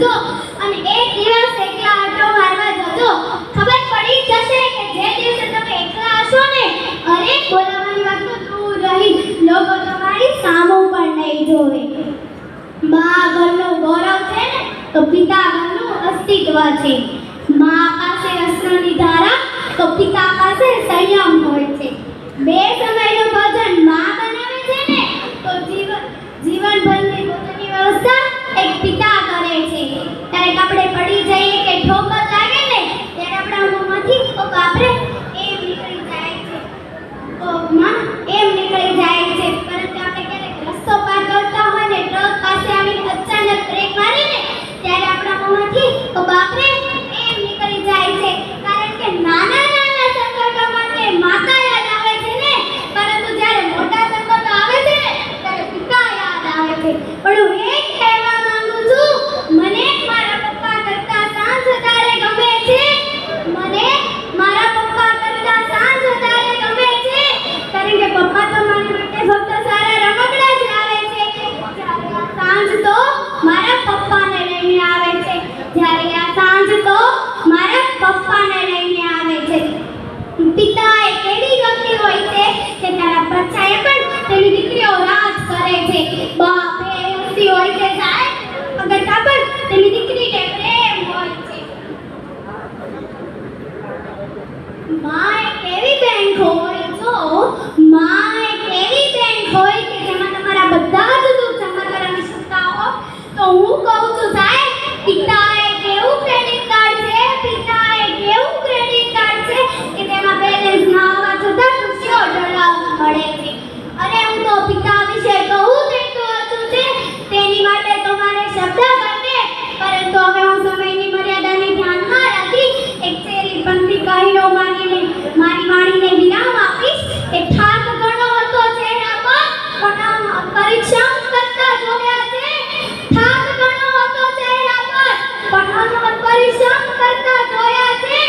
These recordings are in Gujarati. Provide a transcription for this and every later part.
સમજો અને એક દિવસ એકલા આટો મારવા જજો. ખબર પડી જશે કે જે દિવસે તમે એકલા હશો ને, અરે બોલાવાની વાત તો દૂર રહી, લોકો તમારી સામું પણ નહીં જોવે. મા ઘરનું ગૌરવ છે ને તો પિતા ઘરનું અસ્તિત્વ છે. મા પાસે અસ્ત્રની ધારા તો પિતા પાસે સંયમ હોય છે. બે સમયનું ભોજન મા બનાવે છે ને તો જીવનભરની ભોજનની વ્યવસ્થા એક પિતા કરે છે. ત્યારે આપણે પડી જઈએ કે ઠોકર લાગે ને ત્યારે આપણા મોંમાંથી ઓ બાપરે એમ નીકળી જાય છે, ઓ માં એમ નીકળી જાય છે. પરંતુ આપણે ક્યારેક રસ્તો પાર કરતા હોય ને ટ્રક પાસે આવીને અચાનક બ્રેક મારે ને ત્યારે આપણા મોંમાંથી ઓ બાપરે એમ નીકળી જાય છે. કારણ કે નાના નાના સંકટોમાં તે માતા યાદ આવે છે ને, પરંતુ જ્યારે મોટા સંકટો આવે છે ને ત્યારે પિતા યાદ આવે છે. પણ હું એક કહેવા માંગુ છું, મને મારા પપ્પા કરતા સાંજ વધારે ગમે છે. મને મારા પપ્પા કરતા સાંજ વધારે ગમે છે. કારણ કે પપ્પા તો મારી માટે ફક્ત સારા રમકડા જ લાવે છે, જ્યારે આ સાંજ તો મારા પપ્પાને લઈને આવે છે. જ્યારે આ સાંજ તો મારા પપ્પાને લઈને આવે છે. પિતા એક એવી વ્યક્તિ હોય છે કે તારા પડછાયે પણ તેની દીકરીઓ રાજ કરે છે. બાપ એ વ્યક્તિ હોય છે સાહેબ, અગર પણ તેની દીકરીને પ્રેમ હોય છે. માં એક એવી બેંક હોય, જો માં એક એવી બેંક હોય કે જેમાં તમારા બધા જ દુઃખ જમા કરાવી શકતા હો. તો હું કહું છું સાહેબ, પિતા એક એવું ક્રેડિટ કાર્ડ છે, પિતા એક એવું ક્રેડિટ કાર્ડ છે કે તેમાં બેલેન્સ ના હોવા છતાં ખુશીઓ ઢળાવવા મળે છે. અરે હું તો પિતા વિશે કહું તેટલું ઓછું છે, તેની માટે તો મારે શબ્દ ઘટે. પરંતુ હવે હું સમયની મર્યાદાને ધ્યાનમાં રાખી એક શેરી પંક્તિ કહીનો મારી વાણીને વિરામ આપીશ કે થાક ઘણો હતો ચહેરા પર પણ પરિશ્રમ કરતા જોયા છે. થાક ઘણો હતો ચહેરા પર પણ પરિશ્રમ કરતા જોયા છે.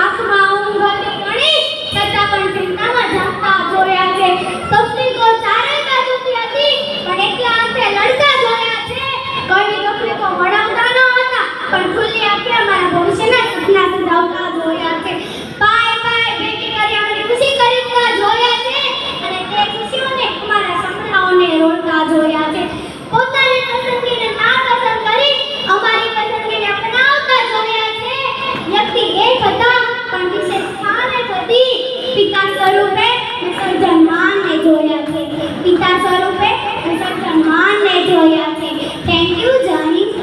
આંખમાં ઊંઘ હતી ઘણી છતાં પણ ચિંતામાં જાગતા જોયા છે. તકલીફો ચારે બાજુથી હતી પણ એકલા હાથે લડતા જોયા છે. કોઈની તકલીફો વળાવતા ન હતા પણ ખુલ્લી આંખે અમારા ભવિષ્યના સપના સજાવતા